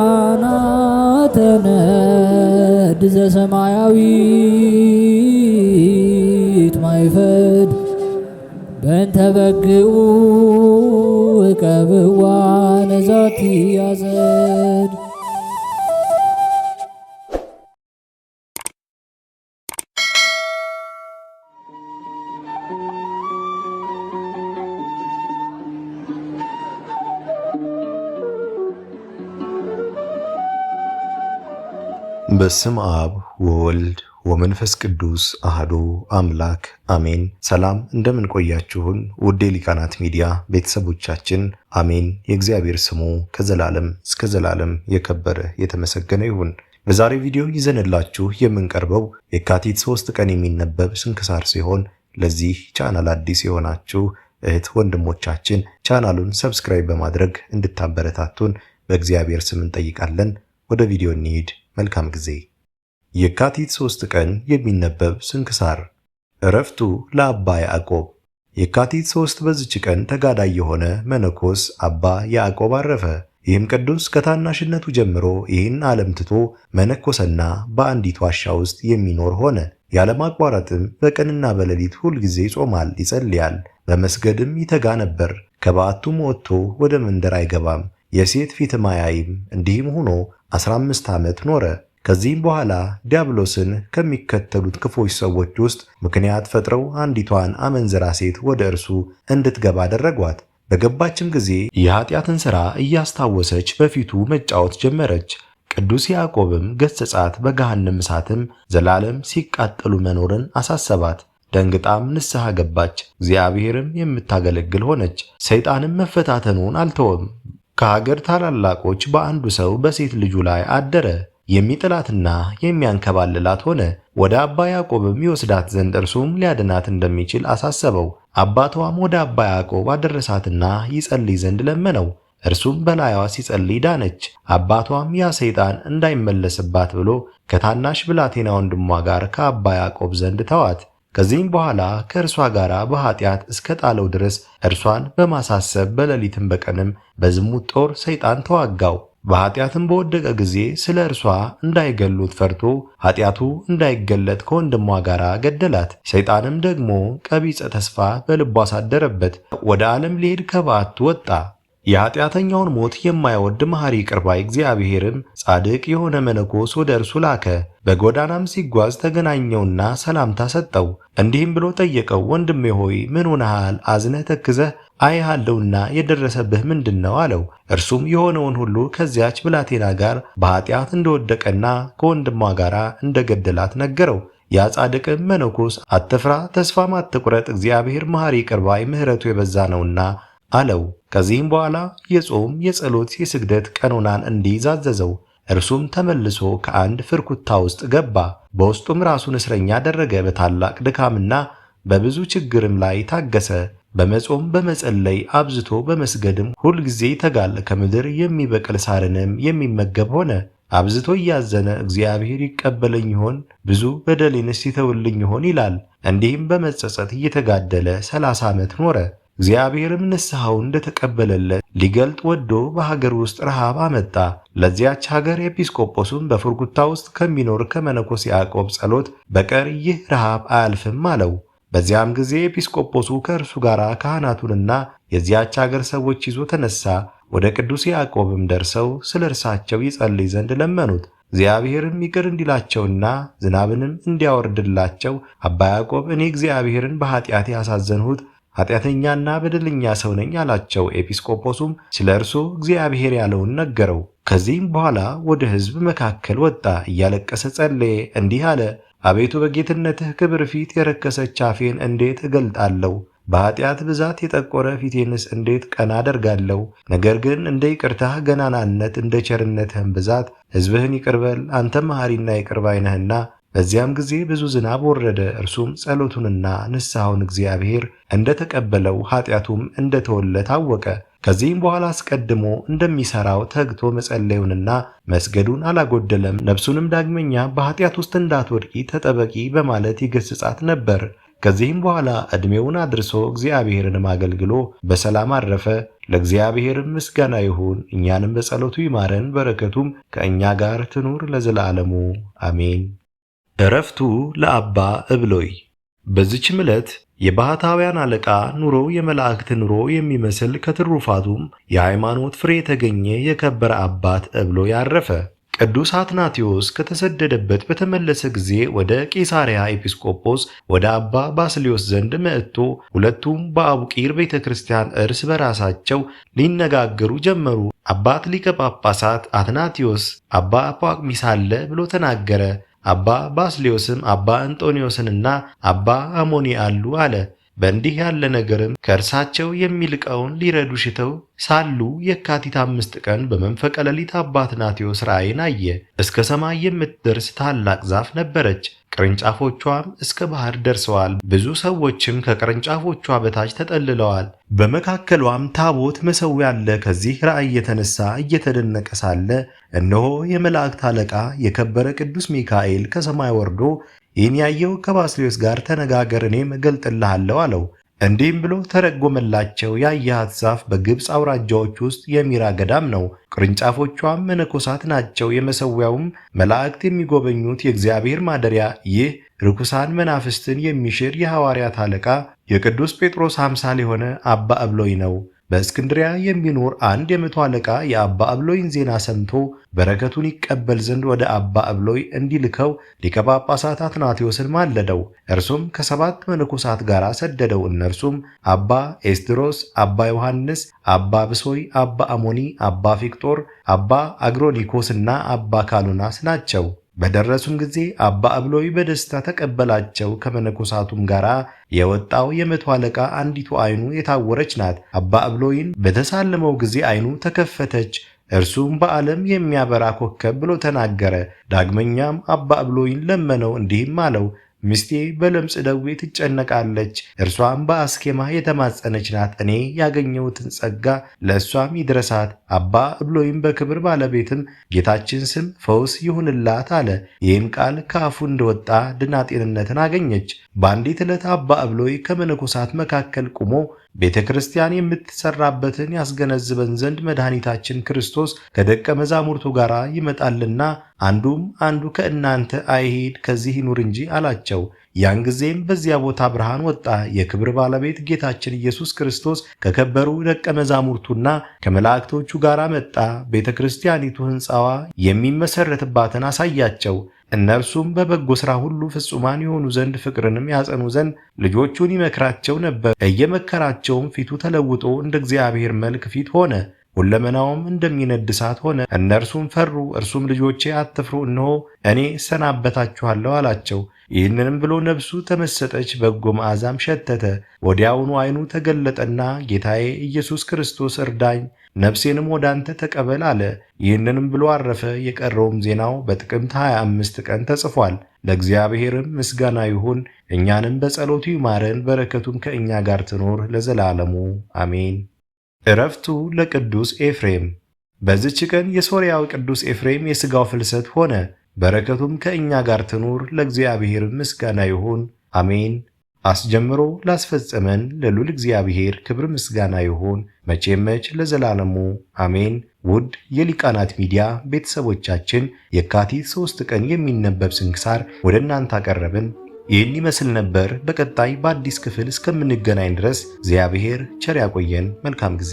ሊቃናተ ነድ ዘሰማያዊት ማይፈድ በእንተ በግዑ እቀብዋ ነዛቲ ያዘድ። በስም አብ ወወልድ ወመንፈስ ቅዱስ አህዶ አምላክ አሜን። ሰላም እንደምን ቆያችሁን? ውድ የሊቃናት ሚዲያ ቤተሰቦቻችን አሜን። የእግዚአብሔር ስሙ ከዘላለም እስከ ዘላለም የከበረ የተመሰገነ ይሁን። በዛሬው ቪዲዮ ይዘንላችሁ የምንቀርበው የካቲት 3 ቀን የሚነበብ ስንክሳር ሲሆን ለዚህ ቻናል አዲስ የሆናችሁ እህት ወንድሞቻችን ቻናሉን ሰብስክራይብ በማድረግ እንድታበረታቱን በእግዚአብሔር ስም እንጠይቃለን። ወደ ቪዲዮ እንሂድ። መልካም ጊዜ። የካቲት 3 ቀን የሚነበብ ስንክሳር። ዕረፍቱ ለአባ ያዕቆብ። የካቲት 3 በዚች ቀን ተጋዳይ የሆነ መነኮስ አባ ያዕቆብ አረፈ። ይህም ቅዱስ ከታናሽነቱ ጀምሮ ይህን ዓለም ትቶ መነኮሰና በአንዲት ዋሻ ውስጥ የሚኖር ሆነ። ያለማቋረጥም በቀንና በሌሊት ሁልጊዜ ይጾማል፣ ይጸልያል፣ በመስገድም ይተጋ ነበር። ከበዓቱም ወጥቶ ወደ መንደር አይገባም፣ የሴት ፊትም አያይም። እንዲህም ሆኖ 15 ዓመት ኖረ። ከዚህም በኋላ ዲያብሎስን ከሚከተሉት ክፎች ሰዎች ውስጥ ምክንያት ፈጥረው አንዲቷን አመንዝራ ሴት ወደ እርሱ እንድትገባ አደረጓት። በገባችም ጊዜ የኃጢአትን ሥራ እያስታወሰች በፊቱ መጫወት ጀመረች። ቅዱስ ያዕቆብም ገሠጻት፣ በገሃነመ እሳትም ዘላለም ሲቃጠሉ መኖርን አሳሰባት። ደንግጣም ንስሐ ገባች፣ እግዚአብሔርም የምታገለግል ሆነች። ሰይጣንም መፈታተኑን አልተወም። ከሀገር ታላላቆች በአንዱ ሰው በሴት ልጁ ላይ አደረ። የሚጥላትና የሚያንከባልላት ሆነ። ወደ አባ ያዕቆብም ይወስዳት ዘንድ እርሱም ሊያድናት እንደሚችል አሳሰበው። አባቷም ወደ አባ ያዕቆብ አደረሳትና ይጸልይ ዘንድ ለመነው። እርሱም በላይዋ ሲጸልይ ዳነች። አባቷም ያ ሰይጣን እንዳይመለስባት ብሎ ከታናሽ ብላቴና ወንድሟ ጋር ከአባ ያዕቆብ ዘንድ ተዋት። ከዚህም በኋላ ከእርሷ ጋር በኃጢአት እስከ ጣለው ድረስ እርሷን በማሳሰብ በሌሊትም በቀንም በዝሙት ጦር ሰይጣን ተዋጋው። በኃጢአትም በወደቀ ጊዜ ስለ እርሷ እንዳይገሉት ፈርቶ ኃጢአቱ እንዳይገለጥ ከወንድሟ ጋር ገደላት። ሰይጣንም ደግሞ ቀቢጸ ተስፋ በልቧ አሳደረበት። ወደ ዓለም ሊሄድ ከበዓቱ ወጣ። የኃጢአተኛውን ሞት የማይወድ መሐሪ ይቅር ባይ እግዚአብሔርም ጻድቅ የሆነ መነኮስ ወደ እርሱ ላከ። በጎዳናም ሲጓዝ ተገናኘውና ሰላምታ ሰጠው። እንዲህም ብሎ ጠየቀው፣ ወንድሜ ሆይ ምን ሆነሃል? አዝነህ ተክዘህ አይሃለሁና የደረሰብህ ምንድነው? አለው። እርሱም የሆነውን ሁሉ ከዚያች ብላቴና ጋር በኃጢአት እንደወደቀና ከወንድሟ ጋር እንደገደላት ነገረው። ያ ጻድቅም መነኮስ አትፍራ፣ ተስፋም አትቁረጥ፣ እግዚአብሔር መሐሪ ይቅር ባይ ምሕረቱ የበዛ ነውና አለው። ከዚህም በኋላ የጾም የጸሎት የስግደት ቀኖናን እንዲይዝ አዘዘው። እርሱም ተመልሶ ከአንድ ፍርኩታ ውስጥ ገባ። በውስጡም ራሱን እስረኛ አደረገ። በታላቅ ድካምና በብዙ ችግርም ላይ ታገሰ። በመጾም በመጸለይ አብዝቶ በመስገድም ሁልጊዜ ይተጋል። ከምድር የሚበቅል ሳርንም የሚመገብ ሆነ። አብዝቶ እያዘነ እግዚአብሔር ይቀበለኝ ይሆን? ብዙ በደሌንስ ይተውልኝ ይሆን? ይላል። እንዲህም በመጸጸት እየተጋደለ 30 ዓመት ኖረ። እግዚአብሔርም ንስሐውን እንደተቀበለለት ሊገልጥ ወዶ በሀገር ውስጥ ረሃብ አመጣ። ለዚያች ሀገር ኤጲስቆጶስም በፍርጉታ ውስጥ ከሚኖር ከመነኮስ ያዕቆብ ጸሎት በቀር ይህ ረሃብ አያልፍም አለው። በዚያም ጊዜ ኤጲስቆጶሱ ከእርሱ ጋር ካህናቱንና የዚያች ሀገር ሰዎች ይዞ ተነሳ። ወደ ቅዱስ ያዕቆብም ደርሰው ስለ እርሳቸው ይጸልይ ዘንድ ለመኑት። እግዚአብሔርም ይቅር እንዲላቸውና ዝናብንም እንዲያወርድላቸው አባ ያዕቆብ እኔ እግዚአብሔርን በኃጢአቴ ያሳዘንሁት ኃጢአተኛና በደለኛ ሰው ነኝ አላቸው። ኤጲስቆጶሱም ስለ እርሱ እግዚአብሔር ያለውን ነገረው። ከዚህም በኋላ ወደ ሕዝብ መካከል ወጣ፣ እያለቀሰ ጸለየ፣ እንዲህ አለ። አቤቱ በጌትነትህ ክብር ፊት የረከሰች አፌን እንዴት እገልጣለሁ? በኃጢአት ብዛት የጠቆረ ፊቴንስ እንዴት ቀና አደርጋለሁ? ነገር ግን እንደ ይቅርታህ ገናናነት እንደ ቸርነትህም ብዛት ሕዝብህን ይቅርበል፣ አንተ መሐሪና ይቅር ባይ ነህና። በዚያም ጊዜ ብዙ ዝናብ ወረደ። እርሱም ጸሎቱንና ንስሐውን እግዚአብሔር እንደተቀበለው ኃጢአቱም እንደተወለት ታወቀ። ከዚህም በኋላ አስቀድሞ እንደሚሰራው ተግቶ መጸለዩንና መስገዱን አላጎደለም። ነፍሱንም ዳግመኛ በኃጢአት ውስጥ እንዳትወድቂ ተጠበቂ በማለት ይገስጻት ነበር። ከዚህም በኋላ ዕድሜውን አድርሶ እግዚአብሔርንም አገልግሎ በሰላም አረፈ። ለእግዚአብሔርም ምስጋና ይሁን፣ እኛንም በጸሎቱ ይማረን፣ በረከቱም ከእኛ ጋር ትኑር ለዘላለሙ አሜን። ዕረፍቱ ለአባ እብሎይ። በዚችም ዕለት የባሕታውያን አለቃ ኑሮው የመላእክት ኑሮ የሚመስል ከትሩፋቱም የሃይማኖት ፍሬ የተገኘ የከበረ አባት እብሎይ አረፈ። ቅዱስ አትናቴዎስ ከተሰደደበት በተመለሰ ጊዜ ወደ ቂሳርያ ኤጲስቆጶስ ወደ አባ ባስልዮስ ዘንድ መጥቶ ሁለቱም በአቡቂር ቤተ ክርስቲያን እርስ በራሳቸው ሊነጋገሩ ጀመሩ። አባት ሊቀ ጳጳሳት አትናቴዎስ አባ ጳኩሚስ አለ ብሎ ተናገረ። አባ ባስልዮስም አባ እንጦንዮስንና አባ አሞኒ አሉ አለ። በእንዲህ ያለ ነገርም ከእርሳቸው የሚልቀውን ሊረዱ ሽተው ሳሉ የካቲት 5 ቀን በመንፈቀ ሌሊት አባ አትናቴዎስ ራእይን አየ። እስከ ሰማይ የምትደርስ ታላቅ ዛፍ ነበረች፣ ቅርንጫፎቿም እስከ ባህር ደርሰዋል። ብዙ ሰዎችም ከቅርንጫፎቿ በታች ተጠልለዋል። በመካከሏም ታቦት መሠዊያ አለ። ከዚህ ራእይ የተነሳ እየተደነቀ ሳለ እነሆ የመላእክት አለቃ የከበረ ቅዱስ ሚካኤል ከሰማይ ወርዶ ይህን ያየው ከባስልዮስ ጋር ተነጋገር፣ እኔም እገልጥልሃለሁ አለው። እንዲህም ብሎ ተረጎመላቸው። ያየሃት ዛፍ በግብፅ አውራጃዎች ውስጥ የሚራ ገዳም ነው። ቅርንጫፎቿም መነኮሳት ናቸው። የመሠዊያውም መላእክት የሚጎበኙት የእግዚአብሔር ማደሪያ ይህ ርኩሳን መናፍስትን የሚሽር የሐዋርያት አለቃ የቅዱስ ጴጥሮስ አምሳል የሆነ አባ እብሎይ ነው። በእስክንድሪያ የሚኖር አንድ የመቶ አለቃ የአባ እብሎይን ዜና ሰምቶ በረከቱን ይቀበል ዘንድ ወደ አባ እብሎይ እንዲልከው ሊቀ ጳጳሳት አትናቴዎስን ማለደው። እርሱም ከ7 መነኮሳት ጋር ሰደደው። እነርሱም አባ ኤስድሮስ፣ አባ ዮሐንስ፣ አባ ብሶይ፣ አባ አሞኒ፣ አባ ፊቅጦር፣ አባ አግሮኒኮስና አባ ካሉናስ ናቸው። በደረሱም ጊዜ አባ እብሎይ በደስታ ተቀበላቸው። ከመነኮሳቱም ጋር የወጣው የመቶ አለቃ አንዲቱ ዓይኑ የታወረች ናት። አባ እብሎይን በተሳለመው ጊዜ ዓይኑ ተከፈተች። እርሱም በዓለም የሚያበራ ኮከብ ብሎ ተናገረ። ዳግመኛም አባ እብሎይን ለመነው፣ እንዲህም አለው፣ ሚስቴ በለምጽ ደዌ ትጨነቃለች። እርሷም በአስኬማ የተማጸነች ናት። እኔ ያገኘሁትን ጸጋ ለእሷም ይድረሳት። አባ እብሎይም በክብር ባለቤትም ጌታችን ስም ፈውስ ይሁንላት አለ። ይህም ቃል ከአፉ እንደወጣ ድና ጤንነትን አገኘች። በአንዲት ዕለት አባ እብሎይ ከመነኮሳት መካከል ቆሞ ቤተ ክርስቲያን የምትሰራበትን ያስገነዝበን ዘንድ መድኃኒታችን ክርስቶስ ከደቀ መዛሙርቱ ጋር ይመጣልና አንዱ ከእናንተ አይሂድ ከዚህ ይኑር እንጂ አላቸው። ያን ጊዜም በዚያ ቦታ ብርሃን ወጣ። የክብር ባለቤት ጌታችን ኢየሱስ ክርስቶስ ከከበሩ ደቀ መዛሙርቱና ከመላእክቶቹ ጋር መጣ። ቤተ ክርስቲያኒቱ ሕንፃዋ የሚመሰረትባትን አሳያቸው። እነርሱም በበጎ ሥራ ሁሉ ፍጹማን የሆኑ ዘንድ ፍቅርንም ያጸኑ ዘንድ ልጆቹን ይመክራቸው ነበር። እየመከራቸውም ፊቱ ተለውጦ እንደ እግዚአብሔር መልክ ፊት ሆነ፣ ሁለመናውም እንደሚነድ እሳት ሆነ። እነርሱም ፈሩ። እርሱም ልጆቼ አትፍሩ፣ እነሆ እኔ እሰናበታችኋለሁ አላቸው። ይህንንም ብሎ ነፍሱ ተመሰጠች፣ በጎ መዓዛም ሸተተ። ወዲያውኑ ዓይኑ ተገለጠና ጌታዬ ኢየሱስ ክርስቶስ እርዳኝ፣ ነፍሴንም ወደ አንተ ተቀበል አለ። ይህንንም ብሎ አረፈ። የቀረውም ዜናው በጥቅምት 25 ቀን ተጽፏል። ለእግዚአብሔርም ምስጋና ይሁን፣ እኛንም በጸሎቱ ይማረን፣ በረከቱም ከእኛ ጋር ትኖር ለዘላለሙ አሜን። ዕረፍቱ ለቅዱስ ኤፍሬም። በዚች ቀን የሶርያዊ ቅዱስ ኤፍሬም የሥጋው ፍልሰት ሆነ። በረከቱም ከእኛ ጋር ትኑር፣ ለእግዚአብሔር ምስጋና ይሁን አሜን። አስጀምሮ ላስፈጸመን ለልዑል እግዚአብሔር ክብር ምስጋና ይሁን መቼ ለዘላለሙ አሜን። ውድ የሊቃናት ሚዲያ ቤተሰቦቻችን የካቲት 3 ቀን የሚነበብ ስንክሳር ወደ እናንተ አቀረብን። ይህን ይመስል ነበር። በቀጣይ በአዲስ ክፍል እስከምንገናኝ ድረስ እግዚአብሔር ቸር ያቆየን። መልካም ጊዜ